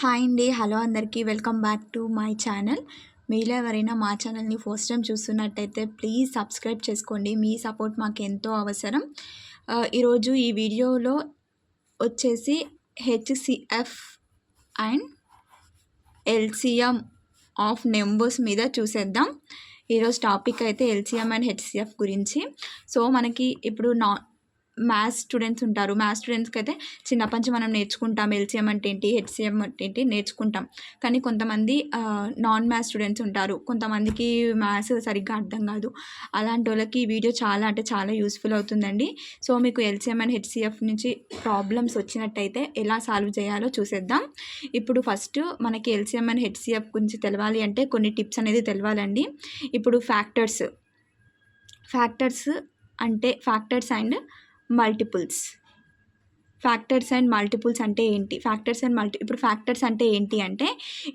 Hi అండి. Hello అందరికీ. Welcome back to my channel. మీలో ఎవరైనా మా ఛానల్‌ని ఫస్ట్ టైం చూస్తున్నట్టయితే ప్లీజ్ సబ్స్క్రైబ్ చేసుకోండి. మీ సపోర్ట్ మాకెంతో అవసరం. ఈరోజు ఈ వీడియోలో వచ్చేసి HCF and LCM of numbers మీద చూసేద్దాం. ఈరోజు టాపిక్ అయితే ఎల్‌సిఎం అండ్ హెచ్‌సిఎఫ్ గురించి. సో మనకి ఇప్పుడు మ్యాథ్స్ స్టూడెంట్స్ ఉంటారు. మ్యాథ్స్ స్టూడెంట్స్కి అయితే చిన్నప్పటి నుంచి మనం నేర్చుకుంటాం. ఎల్‌సిఎం అంటే ఏంటి, హెచ్‌సిఎం అంటే ఏంటి నేర్చుకుంటాం. కానీ కొంతమంది నాన్ మ్యాథ్స్ స్టూడెంట్స్ ఉంటారు. కొంతమందికి మ్యాథ్స్ సరిగ్గా అర్థం కాదు. అలాంటి వాళ్ళకి ఈ వీడియో చాలా అంటే చాలా యూస్ఫుల్ అవుతుందండి. సో మీకు ఎల్‌సిఎం అండ్ హెచ్‌సిఎఫ్ నుంచి ప్రాబ్లమ్స్ వచ్చినట్టయితే ఎలా సాల్వ్ చేయాలో చూసేద్దాం. ఇప్పుడు ఫస్ట్ మనకి ఎల్‌సిఎం అండ్ హెచ్‌సిఎఫ్ గురించి తెలవాలి అంటే కొన్ని టిప్స్ అనేది తెలవాలండి. ఇప్పుడు ఫ్యాక్టర్స్ అంటే factors and multiples. Factors and multiples అంటే ఏంటి? ఇప్పుడు ఫ్యాక్టర్స్ అంటే ఏంటి అంటే,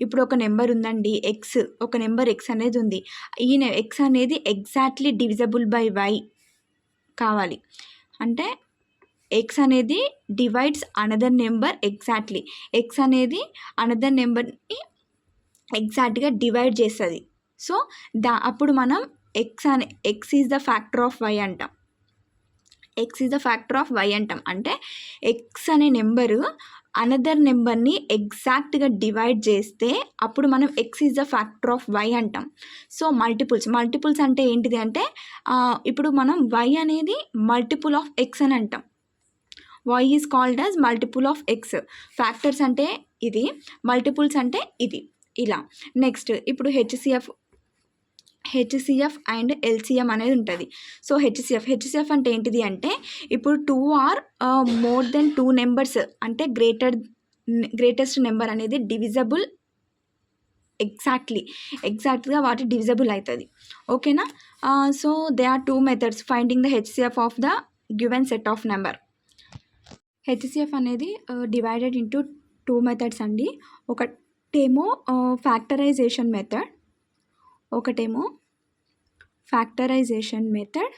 ఇప్పుడు ఒక నెంబర్ ఉందండి ఎక్స్. ఒక నెంబర్ ఎక్స్ అనేది ఉంది. ఈ ఎక్స్ అనేది ఎగ్జాక్ట్లీ డివిజబుల్ బై వై కావాలి. అంటే ఎక్స్ అనేది divides another number exactly. X అనేది అనదర్ నెంబర్ని ఎగ్జాక్ట్గా డివైడ్ చేస్తుంది. సో అప్పుడు మనం x is the factor of y అంటాం. X is the factor of y అంటాం. అంటే ఎక్స్ అనే నెంబరు అనదర్ నెంబర్ని ఎగ్జాక్ట్గా డివైడ్ చేస్తే అప్పుడు మనం x is the factor of y అంటాం. సో మల్టిపుల్స్ అంటే ఏంటిది అంటే, ఇప్పుడు మనం వై అనేది మల్టిపుల్ ఆఫ్ ఎక్స్ అని అంటాం. Y is called as multiple of x. Factors అంటే ఇది, మల్టిపుల్స్ అంటే ఇది. ఇలా నెక్స్ట్ ఇప్పుడు హెచ్‌సిఎఫ్ అండ్ ఎల్‌సిఎం అనేది ఉంటుంది. సో హెచ్‌సిఎఫ్ అంటే ఏంటిది అంటే, ఇప్పుడు 2 ఆర్ మోర్ దెన్ 2 నెంబర్స్ అంటే గ్రేటెస్ట్ నెంబర్ అనేది డివిజబుల్ ఎగ్జాక్ట్గా వాటి డివిజబుల్ అవుతుంది. ఓకేనా? So they are 2 methods finding the HCF of the given set of number. HCF అనేది డివైడెడ్ ఇంటూ 2 మెథడ్స్ అండి. ఒకటేమో ఫ్యాక్టరైజేషన్ మెథడ్,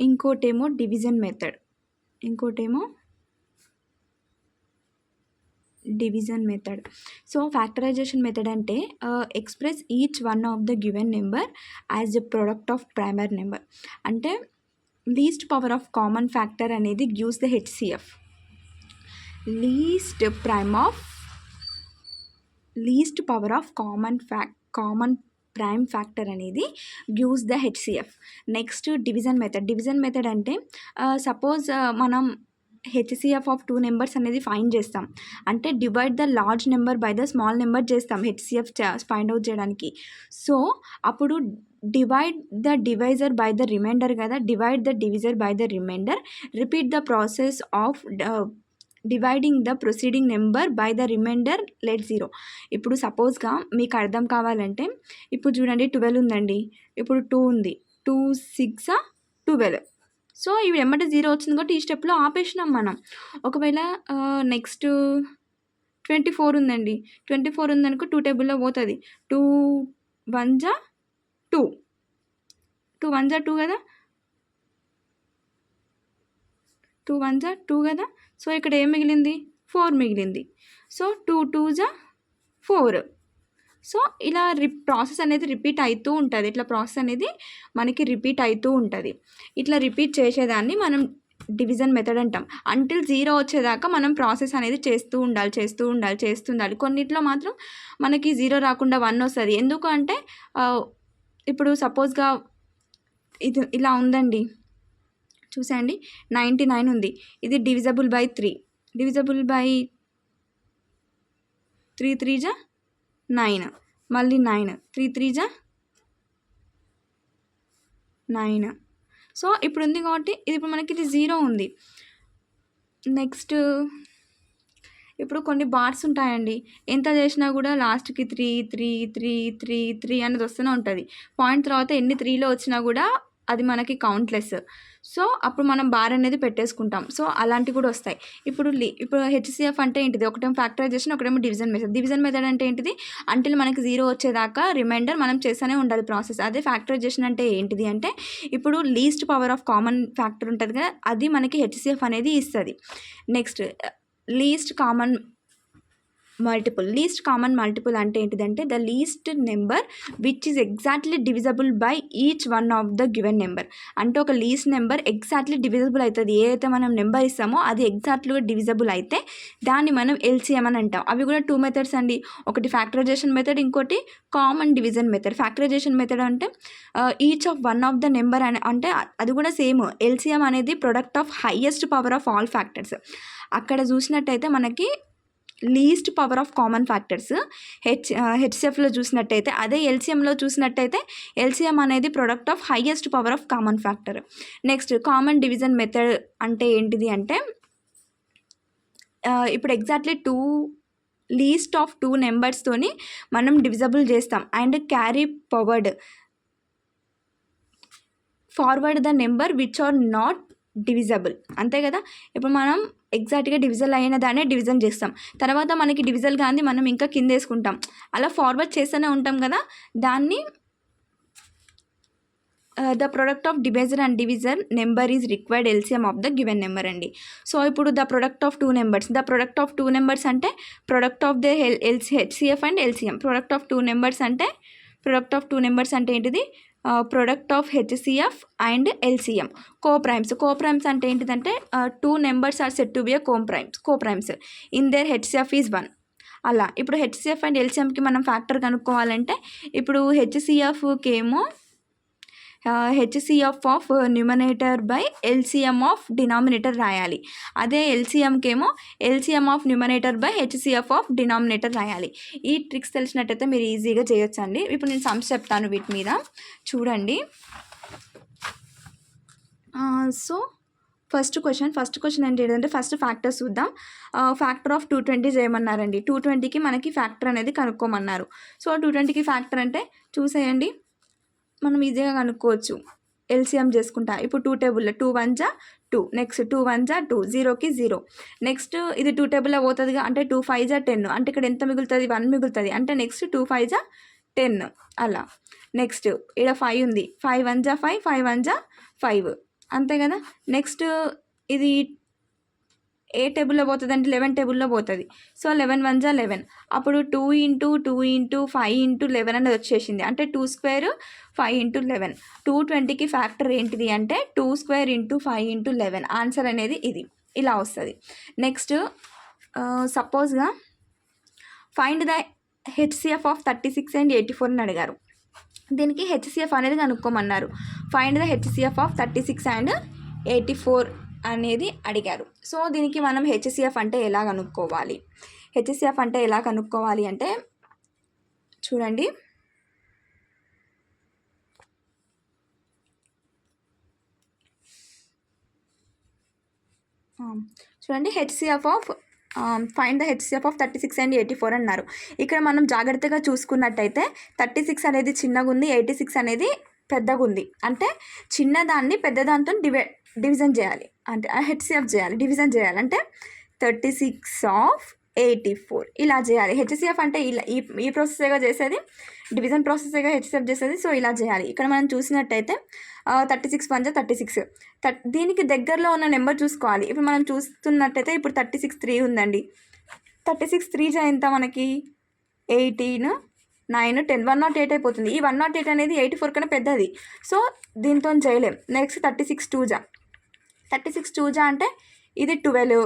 ఇంకోటేమో division method. So factorisation method అంటే express each one of the given number as a product of primary number. అంటే least power of common factor అనేది gives the HCF. Least power of common prime factor అనేది gives the HCF. Next division method అంటే suppose మనం HCF of 2 numbers అనేది find చేస్తాం. అంటే divide the large number by the small number చేస్తాం HCF find out చేయడానికి. So అప్పుడు divide the divisor by the remainder కదా, divide the divisor by the remainder, repeat the process of dividing the proceeding number by the remainder let 0. ఇప్పుడు సపోజ్గా మీకు అర్థం కావాలంటే, ఇప్పుడు చూడండి 12 ఉందండి, ఇప్పుడు 2 ఉంది, 2 6 12. సో ఇవి ఎమ్మటే 0 వచ్చింది కాబట్టి ఈ స్టెప్లో ఆపేసినాం మనం. ఒకవేళ నెక్స్ట్ 24 ఉందండి, 24 ఉందనుకో 2 టేబుల్లో పోతుంది. 2 1 2, 2 1 2 కదా, 2 1 2 కదా. సో ఇక్కడ ఏం మిగిలింది, 4 మిగిలింది. సో 2 2 4. సో ఇలా ప్రాసెస్ అనేది రిపీట్ అవుతూ ఉంటుంది. ఇట్లా రిపీట్ చేసేదాన్ని మనం డివిజన్ మెథడ్ అంటాం. అంటిల్ 0 వచ్చేదాకా మనం ప్రాసెస్ అనేది చేస్తూ ఉండాలి. కొన్నిట్లో మాత్రం మనకి 0 రాకుండా 1 వస్తుంది. ఎందుకు అంటే ఇప్పుడు సపోజ్గా ఇది ఇలా ఉందండి, చూసేయండి 99 ఉంది, ఇది డివిజబుల్ బై 3, 3 3 9, మళ్ళీ 9, 3 3 9. సో ఇప్పుడు ఉంది కాబట్టి ఇప్పుడు మనకి ఇది 0 ఉంది. నెక్స్ట్ ఇప్పుడు కొన్ని బార్స్ ఉంటాయండి, ఎంత చేసినా కూడా లాస్ట్కి 3 3 3 3 3 అనేది వస్తూనే ఉంటుంది. పాయింట్ తర్వాత ఎన్ని 3లో వచ్చినా కూడా అది మనకి కౌంట్లెస్. సో అప్పుడు మనం బార్ అనేది పెట్టేసుకుంటాం. సో అలాంటివి కూడా వస్తాయి. ఇప్పుడు హెచ్‌సిఎఫ్ అంటే ఏంటిది, ఒకటేమో ఫ్యాక్టరైజేషన్, ఒకటేమో డివిజన్ మెథడ్ అంటే ఏంటిది, అంటిల్ మనకి 0 వచ్చేదాకా రిమైండర్ మనం చేస్తూనే ఉండాలి ప్రాసెస్. అదే ఫ్యాక్టరైజేషన్ అంటే ఏంటిది అంటే, ఇప్పుడు least power of common factor ఉంటుంది కదా, అది మనకి హెచ్‌సిఎఫ్ అనేది ఇస్తుంది. నెక్స్ట్ లీస్ట్ కామన్ మల్టిపుల్ అంటే ఏంటిదంటే the least number which is exactly divisible by each one of the given number. అంటే ఒక లీస్ట్ నెంబర్ ఎగ్జాక్ట్లీ డివిజబుల్ అవుతుంది, ఏదైతే మనం నెంబర్ ఇస్తామో అది ఎగ్జాక్ట్లీగా డివిజబుల్ అయితే దాన్ని మనం ఎల్సిఎం అని అంటాం. అవి కూడా 2 మెథడ్స్ అండి, ఒకటి ఫ్యాక్టరైజేషన్ మెథడ్, ఇంకోటి common division method. Factorisation method అంటే each of one of the number అని అంటే అది కూడా సేమ్. ఎల్సిఎం అనేది product of highest power of all factors. అక్కడ చూసినట్టయితే మనకి least power of common factors. హెచ్సిఎఫ్లో చూసినట్టయితే అదే ఎల్సిఎంలో చూసినట్టయితే ఎల్సిఎం అనేది product of highest power of common factor. Next common division method అంటే ఏంటిది అంటే ఇప్పుడు ఎగ్జాక్ట్లీ లీస్ట్ ఆఫ్ 2 నెంబర్స్తోని మనం డివిజబుల్ చేస్తాం and carry forward the number which are not divisible. అంతే కదా, ఇప్పుడు మనం ఎగ్జాక్ట్గా డివిజల్ అయిన దాన్ని డివిజన్ చేస్తాం, తర్వాత మనకి డివిజల్ కానీ మనం ఇంకా కింద వేసుకుంటాం, అలా ఫార్వర్డ్ చేస్తూనే ఉంటాం కదా, దాన్ని the product of divisor and divisor number is required LCM of the given number అండి. సో ఇప్పుడు ద ప్రొడక్ట్ ఆఫ్ 2 నెంబర్స్ అంటే product of the HCF and LCM. Product of 2 numbers అంటే ఏంటిది, product of HCF and LCM. Coprimes అంటే ఏంటిదంటే 2 numbers are set to be coprimes in their HCF is 1. అలా ఇప్పుడు HCF and ఎల్సిఎంకి మనం factor కనుక్కోవాలంటే ఇప్పుడు హెచ్సిఎఫ్కి ఏమో HCF of numerator by LCM of denominator రాయాలి, అదే ఎల్సిఎంకి ఏమో LCM of numerator by HCF of denominator రాయాలి. ఈ ట్రిక్స్ తెలిసినట్టయితే మీరు ఈజీగా చేయొచ్చండి. ఇప్పుడు నేను సమ్స్ చెప్తాను వీటి మీద చూడండి. సో ఫస్ట్ క్వశ్చన్ ఏంటంటే ఫస్ట్ ఫ్యాక్టర్స్ చూద్దాం. Factor of 220 చేయమన్నారండి. 220కి మనకి ఫ్యాక్టర్ అనేది కనుక్కోమన్నారు. సో 220కి ఫ్యాక్టర్ అంటే చూసేయండి, మనం ఈజీగా కనుక్కోవచ్చు ఎల్సిఎం చేసుకుంటా. ఇప్పుడు 2 టేబుల్లో 2 1 జా 2, నెక్స్ట్ 2 1 జా 2, 0కి 0. నెక్స్ట్ ఇది 2 టేబుల్లో పోతుందిగా, అంటే 2 5 జా 10, అంటే ఇక్కడ ఎంత మిగులుతుంది, 1 మిగులుతుంది, అంటే నెక్స్ట్ 2 5 జా 10 అలా. నెక్స్ట్ ఇక్కడ 5 ఉంది, 5 1 జా 5, 5 1 జా 5, అంతే కదా. నెక్స్ట్ ఇది ఏ టేబుల్లో పోతుంది అంటే 11 టేబుల్లో పోతుంది. సో 11 1 జా 11, అప్పుడు 2 × 5 × 11 అనేది వచ్చేసింది, అంటే 2 స్క్వేర్ 5 × 11. 220కి ఫ్యాక్టర్ ఏంటిది అంటే 2 స్క్వేర్ × 5 × 11. ఆన్సర్ అనేది ఇది ఇలా వస్తుంది. నెక్స్ట్ సపోజ్గా find the HCF of 36 and 84 అని అడిగారు. దీనికి హెచ్సిఎఫ్ అనేది కనుక్కోమన్నారు. Find the HCF of 36 and 84 అనేది అడిగారు. సో దీనికి మనం హెచ్సిఎఫ్ అంటే ఎలా కనుక్కోవాలి అంటే చూడండి, HCF of find the HCF of 36 and 84 అన్నారు. ఇక్కడ మనం జాగ్రత్తగా చూసుకున్నట్టయితే 36 అనేది చిన్నగా ఉంది, 86 అనేది పెద్దగా ఉంది. అంటే చిన్నదాన్ని పెద్దదాంతో డివిజన్ చేయాలి, అంటే హెచ్సిఎఫ్ చేయాలి, డివిజన్ చేయాలి. అంటే 36 ఆఫ్ 84 ఇలా చేయాలి. హెచ్సిఎఫ్ అంటే ఇలా ఈ ప్రాసెస్గా చేసేది, డివిజన్ ప్రాసెస్గా హెచ్సిఎఫ్ చేసేది. సో ఇలా చేయాలి. ఇక్కడ మనం చూసినట్టయితే 36 1 జా 36, దీనికి దగ్గరలో ఉన్న నెంబర్ చూసుకోవాలి. ఇప్పుడు మనం చూస్తున్నట్టయితే ఇప్పుడు 36 3 ఉందండి. 36 3 జా ఎంత మనకి 18 9 10, 108 అయిపోతుంది. ఈ 108 అనేది 84 కన్నా పెద్దది, సో దీంతో చేయలేం. నెక్స్ట్ 36 2 జా అంటే ఇది 12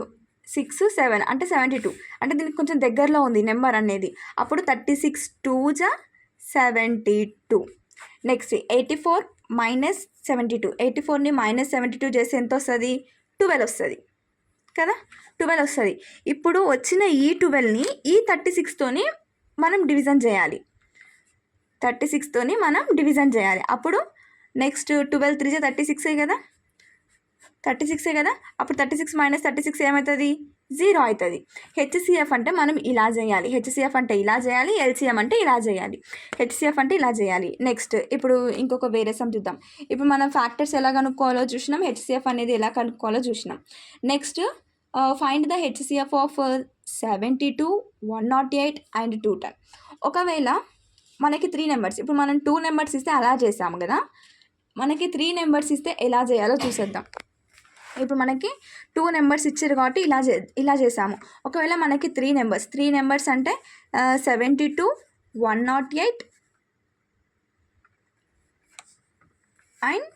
6 7 అంటే 72, అంటే దీనికి కొంచెం దగ్గరలో ఉంది నెంబర్ అనేది. అప్పుడు 36 2 జా 72. నెక్స్ట్ 84 - 72, 84ని -72 చేస్తే ఎంత వస్తుంది, 12 వస్తుంది కదా, 12 వస్తుంది. ఇప్పుడు వచ్చిన ఈ 12ని ఈ 36తోని మనం డివిజన్ చేయాలి, 36తోని మనం డివిజన్ చేయాలి. అప్పుడు నెక్స్ట్ 12 3 జా 36 కదా, 36 కదా. అప్పుడు 36 - 36 ఏమవుతుంది, 0 అవుతుంది. హెచ్సిఎఫ్ అంటే మనం ఇలా చేయాలి, హెచ్సిఎఫ్ అంటే ఇలా చేయాలి, ఎల్సిఎం అంటే ఇలా చేయాలి, హెచ్సిఎఫ్ అంటే ఇలా చేయాలి. నెక్స్ట్ ఇప్పుడు ఇంకొక వేరే సమ్ చూద్దాం. ఇప్పుడు మనం ఫ్యాక్టర్స్ ఎలా కనుక్కోవాలో చూసినాం, హెచ్సిఎఫ్ అనేది ఎలా కనుక్కోవాలో చూసినాం. Next find the HCF of 72 108 and 210. ఒకవేళ మనకి 3 నెంబర్స్, ఇప్పుడు మనం 2 నెంబర్స్ ఇస్తే అలా చేసాము కదా, మనకి 3 నెంబర్స్ ఇస్తే ఎలా చేయాలో చూసేద్దాం. ఇప్పుడు మనకి 2 నెంబర్స్ ఇచ్చారు కాబట్టి ఇలా చేసాము. ఒకవేళ మనకి 3 నెంబర్స్ అంటే 72, 108 అండ్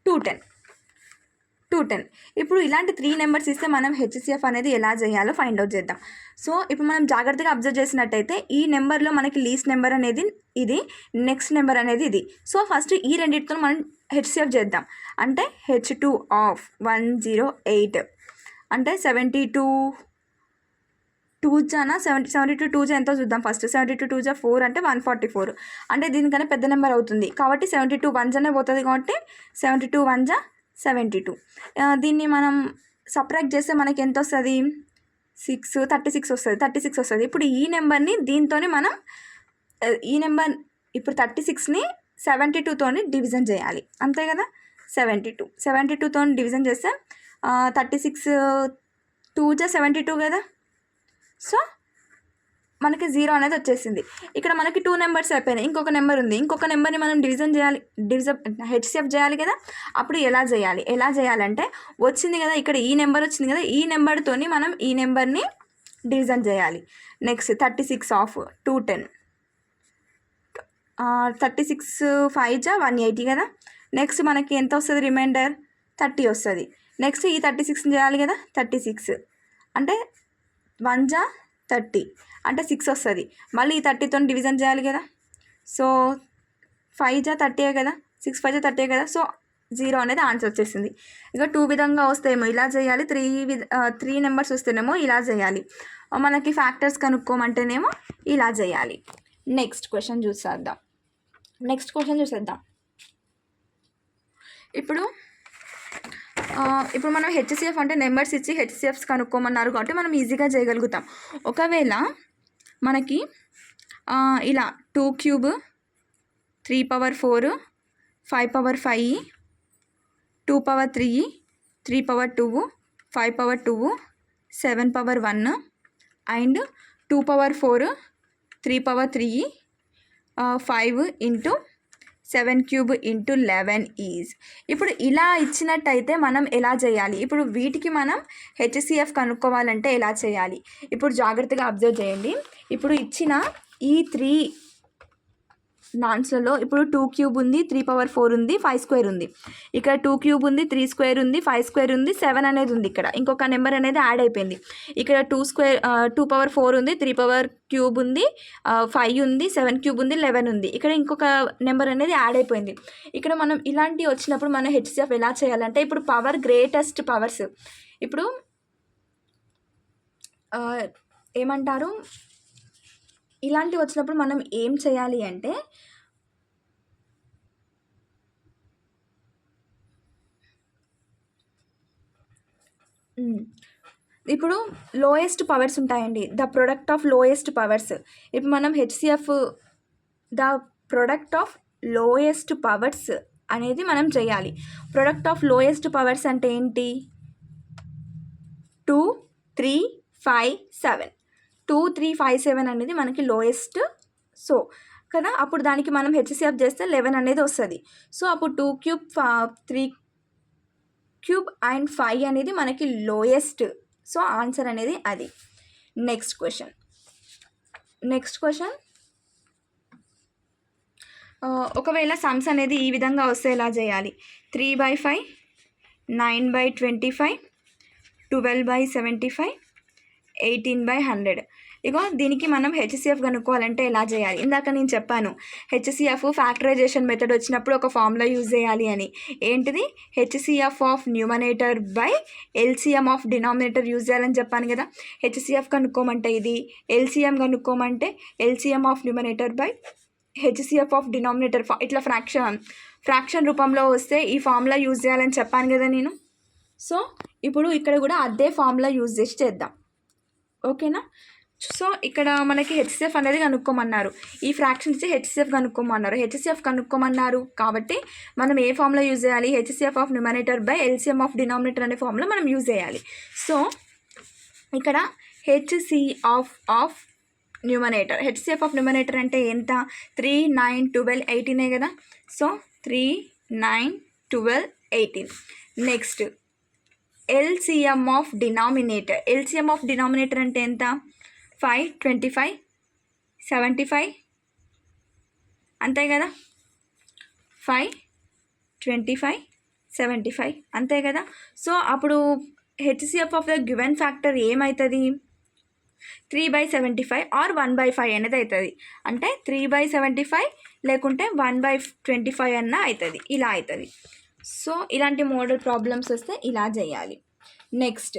210. ఇప్పుడు ఇలాంటి 3 నెంబర్స్ ఇస్తే మనం హెచ్సిఎఫ్ అనేది ఎలా చేయాలో ఫైండ్ అవుట్ చేద్దాం. సో ఇప్పుడు మనం జాగ్రత్తగా అబ్జర్వ్ చేసినట్టయితే ఈ నెంబర్లో మనకి లీస్ట్ నెంబర్ అనేది ఇది, నెక్స్ట్ నెంబర్ అనేది ఇది. సో ఫస్ట్ ఈ రెండింటితో మనం హెచ్సిఎఫ్ చేద్దాం. అంటే H2 ఆఫ్ 108 అంటే 72 2 ఎంతో చూద్దాం. ఫస్ట్ 72 2 4 అంటే 144. అంటే దీనికన్నా పెద్ద నెంబర్ అవుతుంది కాబట్టి 72 1 పోతుంది కాబట్టి 72 1 72. దీన్ని మనం సబ్ట్రాక్ట్ చేస్తే మనకి ఎంత వస్తుంది? 36 వస్తుంది. ఇప్పుడు ఈ నెంబర్ని దీంతోనే మనం ఈ నెంబర్ ఇప్పుడు 36ని 72తోని డివిజన్ చేయాలి, అంతే కదా. 72తోని డివిజన్ చేస్తే 36 2 72 కదా. సో మనకి 0 అనేది వచ్చేసింది. ఇక్కడ మనకి 2 నెంబర్స్ అయిపోయినాయి, ఇంకొక నెంబర్ ఉంది. ఇంకొక నెంబర్ని మనం హెచ్సిఎఫ్ చేయాలి కదా. అప్పుడు ఎలా చేయాలంటే వచ్చింది కదా, ఇక్కడ ఈ నెంబర్ వచ్చింది కదా, ఈ నెంబర్తోని మనం ఈ నెంబర్ని డివిజన్ చేయాలి. నెక్స్ట్ 36 ఆఫ్ 210 36 5 180 కదా. నెక్స్ట్ మనకి ఎంత వస్తుంది? రిమైండర్ 30 వస్తుంది. నెక్స్ట్ ఈ 36 చేయాలి కదా. 36 అంటే 1 30 అంటే 6 వస్తుంది. మళ్ళీ ఈ 30తో డివిజన్ చేయాలి కదా. సో 5 30 కదా, 6 5 30 కదా. సో 0 అనేది ఆన్సర్ వచ్చేసింది. ఇక 2 విధంగా వస్తేమో ఇలా చేయాలి, 3 నెంబర్స్ వస్తేనేమో ఇలా చేయాలి. మనకి ఫ్యాక్టర్స్ కనుక్కోమంటేనేమో ఇలా చేయాలి. నెక్స్ట్ క్వశ్చన్ చూసేద్దాం. ఇప్పుడు మనం హెచ్సిఎఫ్ అంటే నెంబర్స్ ఇచ్చి హెచ్సిఎఫ్స్ కనుక్కోమన్నారు కాబట్టి మనం ఈజీగా చేయగలుగుతాం. ఒకవేళ మనకి ఇలా 2 cube 3 power 4 5 power 5 2 power 3 3 power 2 5 power 2 7 power 1 and 2 power 4 3 power 3 5 into 7 cube into 11 is. ఇప్పుడు ఇలా ఇచ్చినట్టయితే మనం ఎలా చేయాలి? ఇప్పుడు వీటికి మనం హెచ్సిఎఫ్ కనుక్కోవాలంటే ఎలా చేయాలి? ఇప్పుడు జాగ్రత్తగా అబ్జర్వ్ చేయండి. ఇప్పుడు ఇచ్చిన ఈ 3 నాన్స్లలో ఇప్పుడు 2 క్యూబ్ ఉంది, 3 పవర్ 4 ఉంది, 5 స్క్వేర్ ఉంది. ఇక్కడ 2 క్యూబ్ ఉంది, 3 స్క్వేర్ ఉంది, 5 స్క్వేర్ ఉంది, 7 అనేది ఉంది. ఇక్కడ ఇంకొక నెంబర్ అనేది యాడ్ అయిపోయింది. ఇక్కడ 2 పవర్ 4 ఉంది, 3 పవర్ క్యూబ్ ఉంది, 5 ఉంది, 7 క్యూబ్ ఉంది, 11 ఉంది. ఇక్కడ ఇంకొక నెంబర్ అనేది యాడ్ అయిపోయింది. ఇక్కడ మనం ఇలాంటివి వచ్చినప్పుడు మనం హెచ్సిఎఫ్ ఎలా చేయాలంటే ఇప్పుడు పవర్ గ్రేటెస్ట్ పవర్స్ ఇప్పుడు ఏమంటారు, ఇలాంటివి వచ్చినప్పుడు మనం ఏం చేయాలి అంటే ఇప్పుడు లోయెస్ట్ పవర్స్ ఉంటాయండి, the product of lowest powers. ఇప్పుడు మనం HCF the product of lowest powers అనేది మనం చేయాలి. ప్రొడక్ట్ ఆఫ్ లోయెస్ట్ పవర్స్ అంటే ఏంటి? 2 3 5 7 2 3 5 7 అనేది మనకి లోయెస్ట్. సో కదా, అప్పుడు దానికి మనం హెచ్సిఎఫ్ చేస్తే 11 అనేది వస్తుంది. సో అప్పుడు 2 క్యూబ్ 3 క్యూబ్ అండ్ 5 అనేది మనకి లోయెస్ట్. సో ఆన్సర్ అనేది అది. నెక్స్ట్ క్వశ్చన్ ఒకవేళ సమ్స్ అనేది ఈ విధంగా వస్తే ఎలా చేయాలి? 3/5 9/25 12/75 18/100. ఇగో దీనికి మనం హెచ్సిఎఫ్ కనుక్కోవాలంటే ఎలా చేయాలి? ఇందాక నేను చెప్పాను హెచ్సిఎఫ్ ఫ్యాక్టరైజేషన్ మెథడ్ వచ్చినప్పుడు ఒక ఫార్ములా యూజ్ చేయాలి అని. ఏంటిది? HCF of numerator by LCM of denominator use చేయాలని చెప్పాను కదా. హెచ్సిఎఫ్ కనుక్కోమంటే ఇది, ఎల్సిఎం కనుక్కోమంటే LCM of numerator by HCF of denominator. ఇట్లా ఫ్రాక్షన్ రూపంలో వస్తే ఈ ఫార్ములా యూజ్ చేయాలని చెప్పాను కదా నేను. సో ఇప్పుడు ఇక్కడ కూడా అదే ఫార్ములా యూజ్ చేసి చేద్దాం, ఓకేనా. సో ఇక్కడ మనకి హెచ్సిఎఫ్ అనేది కనుక్కోమన్నారు, ఈ ఫ్రాక్షన్ ఇచ్చి హెచ్సిఎఫ్ కనుక్కోమన్నారు కాబట్టి మనం ఏ ఫార్ములా యూజ్ చేయాలి? HCF of numerator by LCM of denominator అనే ఫార్ములా మనం యూజ్ చేయాలి. సో ఇక్కడ హెచ్సిఎఫ్ ఆఫ్ న్యూమరేటర్ అంటే ఎంత? 3 9 12 18 కదా. So 3 9 12 18. Next LCM of denominator. LCM of denominator అంటే ఎంత? 5, 25, 75 అంతే కదా. 5, 25, 75 అంతే కదా. సో అప్పుడు HCF of the given factor ఏమవుతుంది? 3/75 ఆర్ 1/5 అనేది అవుతుంది. అంటే 3/75 లేకుంటే 1/25 అన్న అవుతుంది, ఇలా అవుతుంది. సో ఇలాంటి మోడల్ ప్రాబ్లమ్స్ వస్తే ఇలా చేయాలి. నెక్స్ట్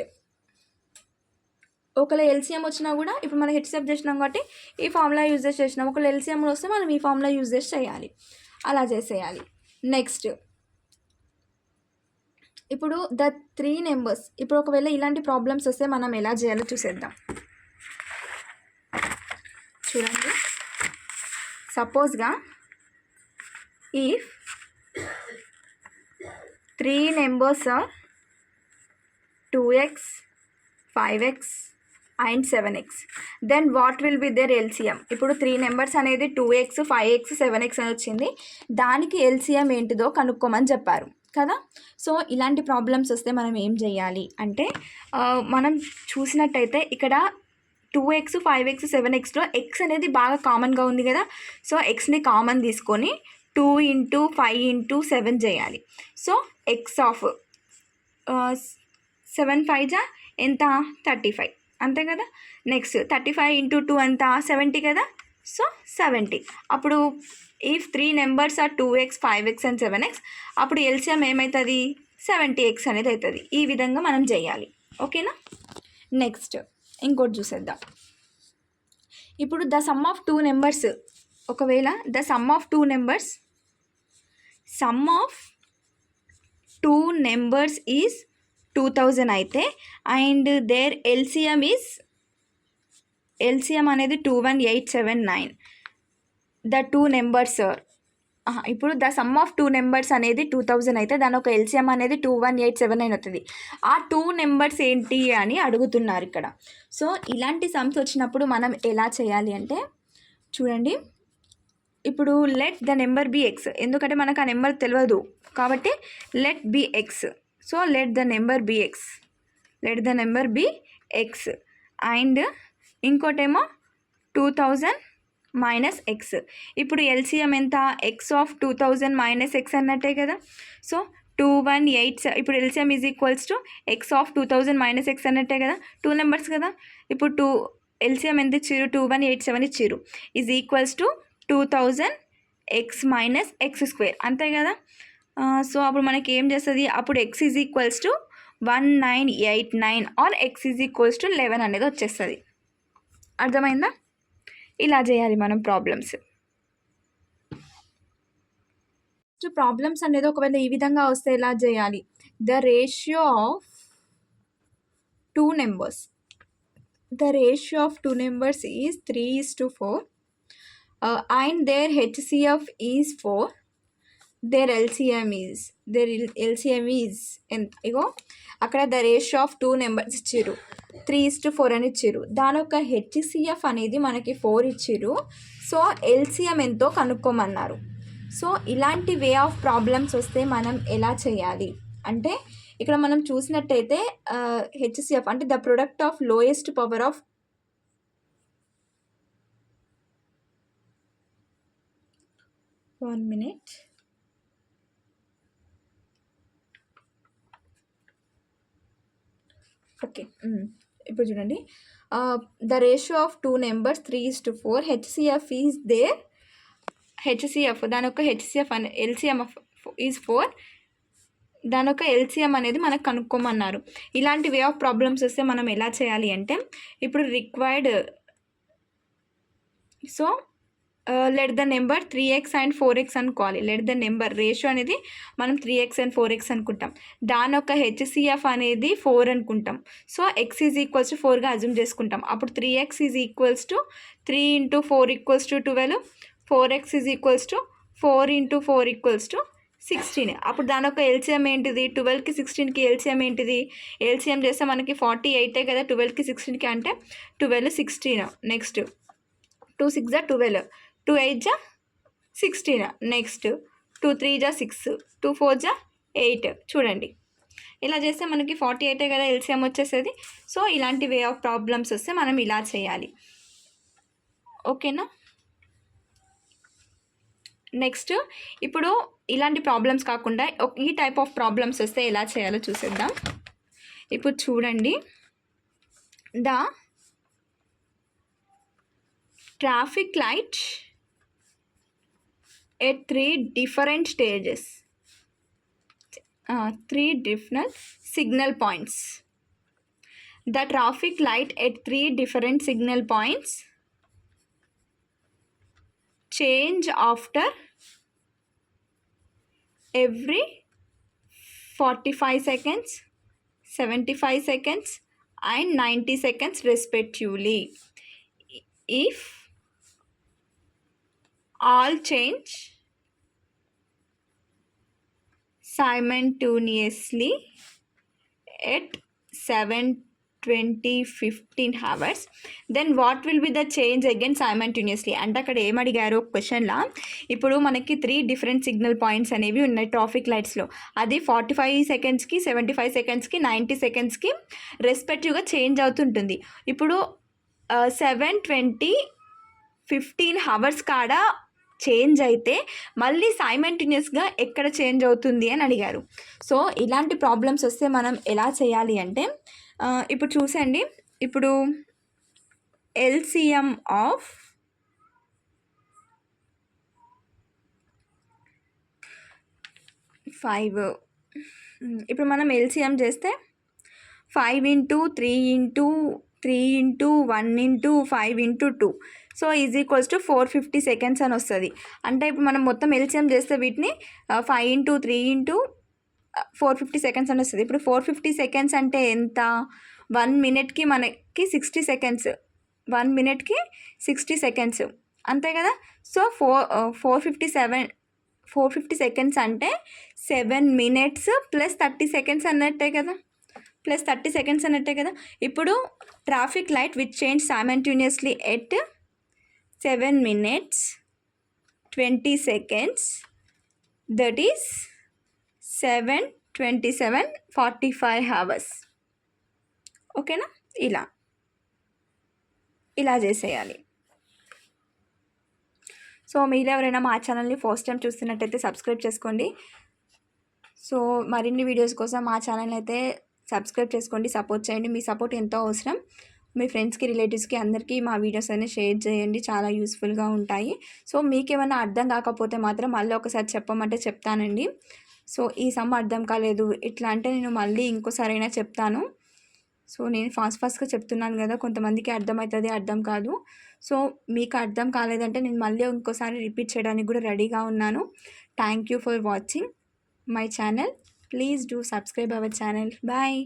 ఒకవేళ ఎల్సిఎం వచ్చినా కూడా ఇప్పుడు మనం హెచ్సిఎఫ్ చేసినాం కాబట్టి ఈ ఫార్ములా యూజ్ చేసి చేసినాం. ఒకవేళ ఎల్సిఎం వస్తే మనం ఈ ఫార్ములా యూజ్ చేసి చేయాలి, అలా చేసేయాలి. నెక్స్ట్ ఇప్పుడు ద 3 నెంబర్స్. ఇప్పుడు ఒకవేళ ఇలాంటి ప్రాబ్లమ్స్ వస్తే మనం ఎలా చేయాలో చూసేద్దాం. చూడండి, సపోజ్గా if 3 numbers are 2x, 5x and 7x, then what will be their LCM. ఇప్పుడు 3 నెంబర్స్ అనేది 2x, 5x, 7x అని వచ్చింది. దానికి ఎల్సిఎం ఏంటిదో కనుక్కోమని చెప్పారు కదా. సో ఇలాంటి ప్రాబ్లమ్స్ వస్తే మనం ఏం చేయాలి అంటే, మనం చూసినట్టయితే ఇక్కడ 2x, 5x, 7xలో x అనేది బాగా కామన్గా ఉంది కదా. సో xని కామన్ తీసుకొని 2 × 5 × 7 చేయాలి. సో x ఆఫ్ 7 5 ఎంత? 35 అంతే కదా. నెక్స్ట్ 35 × 2 ఎంత? 70 కదా. సో 70. అప్పుడు if 3 numbers are 2x, 5x and 7x, అప్పుడు ఎల్సిఎం ఏమవుతుంది? 70x అనేది అవుతుంది. ఈ విధంగా మనం చేయాలి, ఓకేనా. నెక్స్ట్ ఇంకోటి చూసేద్దాం. ఇప్పుడు ద సమ్ ఆఫ్ 2 నెంబర్స్, ఒకవేళ the sum of 2 numbers is 2000 అయితే అండ్ దేర్ ఎల్సిఎం అనేది 21879. ద 2 నెంబర్స్, ఇప్పుడు ద సమ్ ఆఫ్ 2 నెంబర్స్ అనేది 2000 అయితే దాని ఒక ఎల్సిఎం అనేది 21879 అవుతుంది. ఆ 2 నెంబర్స్ ఏంటి అని అడుగుతున్నారు ఇక్కడ. సో ఇలాంటి సమ్స్ వచ్చినప్పుడు మనం ఎలా చేయాలి అంటే, చూడండి, ఇప్పుడు let the number be x. ఎందుకంటే మనకు ఆ నెంబర్ తెలియదు కాబట్టి let be x. So let the number be x and ఇంకోటేమో 2000 మైనస్ ఎక్స్. ఇప్పుడు ఎల్సిఎం ఎంత? ఎక్స్ ఆఫ్ 2000 మైనస్ ఎక్స్ అన్నట్టే కదా. సో 218, ఇప్పుడు LCM is equals to x of 2000 minus x అన్నట్టే కదా. 2 నెంబర్స్ కదా. ఇప్పుడు ఎల్సిఎం ఎంత ఇచ్చిర్రు? 2187 ఇచ్చిర్రు. Is equals to 2000 x minus x square అంతే కదా. సో అప్పుడు మనకి ఏం చేస్తుంది? అప్పుడు x is equals to 1989 or x is equals to 11 అనేది వచ్చేస్తుంది. అర్థమైందా? ఇలా చేయాలి మనం ప్రాబ్లమ్స్. ప్రాబ్లమ్స్ అనేది ఒకవేళ ఈ విధంగా వస్తే ఎలా చేయాలి? The ratio of 2 numbers is 3:4 and there HCF is 4. There LCM is ఎంత? ఇగో అక్కడ ద రేషియో ఆఫ్ 2 నెంబర్స్ ఇచ్చిర్రు, 3:4 అని ఇచ్చిర్రు. దాని యొక్క హెచ్సిఎఫ్ అనేది మనకి 4 ఇచ్చిర్రు. సో ఎల్సిఎం ఎంతో కనుక్కోమన్నారు. సో ఇలాంటి వే ఆఫ్ ప్రాబ్లమ్స్ వస్తే మనం ఎలా చేయాలి అంటే, ఇక్కడ మనం చూసినట్టయితే హెచ్సిఎఫ్ అంటే the product of lowest power of 1 minute. Okay, ఇప్పుడు చూడండి, the ratio of 2 numbers 3:4. HCF is there. HCF దాని యొక్క హెచ్సిఎఫ్ అనే ఎల్సిఎం ఈజ్ 4. దాని యొక్క ఎల్సిఎం అనేది మనకు కనుక్కోమన్నారు. ఇలాంటి వే ఆఫ్ ప్రాబ్లమ్స్ వస్తే మనం ఎలా చేయాలి అంటే, ఇప్పుడు required, so let the number 3x and 4x అనుకోవాలి. లెట్ ద నెంబర్ రేషియో అనేది మనం 3x అండ్ 4x అనుకుంటాం. దాని యొక్క హెచ్సిఎఫ్ అనేది 4 అనుకుంటాం. So x is equals to 4గా అజ్యూమ్ చేసుకుంటాం. అప్పుడు 3x is equals to 3 × 4 equals to 12. 4x is equals to 4 × 4 equals to 16. అప్పుడు దాని యొక్క ఎల్సిఎం ఏంటిది? 12కి 16కి ఎల్సిఎం ఏంటిది? ఎల్సిఎం చేస్తే మనకి 48 కదా. 12కి 16కి అంటే 12 16. నెక్స్ట్ 2 6 12, 2 8 16. నెక్స్ట్ 2 3 6, 2 4 8 చూడండి. ఇలా చేస్తే మనకి 48 కదా ఎల్సిఎం వచ్చేసేది. సో ఇలాంటి వే ఆఫ్ ప్రాబ్లమ్స్ వస్తే మనం ఇలా చేయాలి. ఓకేనా. నెక్స్ట్ ఇప్పుడు ఇలాంటి ప్రాబ్లమ్స్ కాకుండా ఈ టైప్ ఆఫ్ ప్రాబ్లమ్స్ వస్తే ఎలా చేయాలో చూసేద్దాం. ఇప్పుడు చూడండి, the traffic light at 3 different stages, 3 different signal points. The traffic light at 3 different signal points change after every 45 seconds, 75 seconds and 90 seconds respectively. If all change simultaneously at 7:20-15 hours, then what will be the change again simultaneously? అంటే అక్కడ ఏమడిగారు క్వశ్చన్లా, ఇప్పుడు మనకి 3 different signal points అనేవి ఉన్నాయి traffic లైట్స్లో. అది 45 సెకండ్స్కి, 75 సెకండ్స్కి, 90 సెకండ్స్కి రెస్పెక్టివ్గా change అవుతుంటుంది. ఇప్పుడు 7:20-15 hours కాడ చేంజ్ అయితే మళ్ళీ సైమల్టేనియస్గా ఎక్కడ చేంజ్ అవుతుంది అని అడిగారు. సో ఇలాంటి ప్రాబ్లమ్స్ వస్తే మనం ఎలా చేయాలి అంటే, ఇప్పుడు చూసండి, ఇప్పుడు ఎల్సిఎం ఆఫ్ 5, ఇప్పుడు మనం ఎల్సిఎం చేస్తే 5 × 3 × 3 × 1 × 5 × 2 so is equals to 450 seconds అని వస్తుంది. అంటే ఇప్పుడు మనం మొత్తం ఎల్సిఎం చేస్తే వీటిని 5 × 3 × 450 seconds అని వస్తుంది. ఇప్పుడు 450 seconds అంటే ఎంత? 1 minute మనకి 60 seconds, 1 minute 60 seconds అంతే కదా. సో 450 seconds అంటే 7 minutes + 30 seconds అన్నట్టే కదా, + 30 seconds అన్నట్టే కదా. ఇప్పుడు traffic light which change simultaneously at 7 minutes 20 seconds, that is 7:27:45 hours. ఓకేనా. ఇలా చేసేయాలి. సో మీరు ఎవరైనా మా ఛానల్ని ఫస్ట్ టైం చూస్తున్నట్టయితే సబ్స్క్రైబ్ చేసుకోండి. సో మరిన్ని వీడియోస్ కోసం మా ఛానల్ అయితే సబ్స్క్రైబ్ చేసుకోండి, సపోర్ట్ చేయండి. మీ సపోర్ట్ ఎంతో అవసరం. మీ ఫ్రెండ్స్కి, రిలేటివ్స్కి అందరికీ మా వీడియోస్ అన్నీ షేర్ చేయండి, చాలా యూస్ఫుల్గా ఉంటాయి. సో మీకు ఏమైనా అర్థం కాకపోతే మాత్రం మళ్ళీ ఒకసారి చెప్పమంటే చెప్తానండి. సో ఈ సమ్ అర్థం కాలేదు ఇట్లా అంటే నేను మళ్ళీ ఇంకోసారైనా చెప్తాను. సో నేను ఫాస్ట్గా చెప్తున్నాను కదా, కొంతమందికి అర్థమవుతుంది, అర్థం కాదు. సో మీకు అర్థం కాలేదంటే నేను మళ్ళీ ఇంకోసారి రిపీట్ చేయడానికి కూడా రెడీగా ఉన్నాను. Thank you for watching my channel. Please do subscribe our channel. Bye.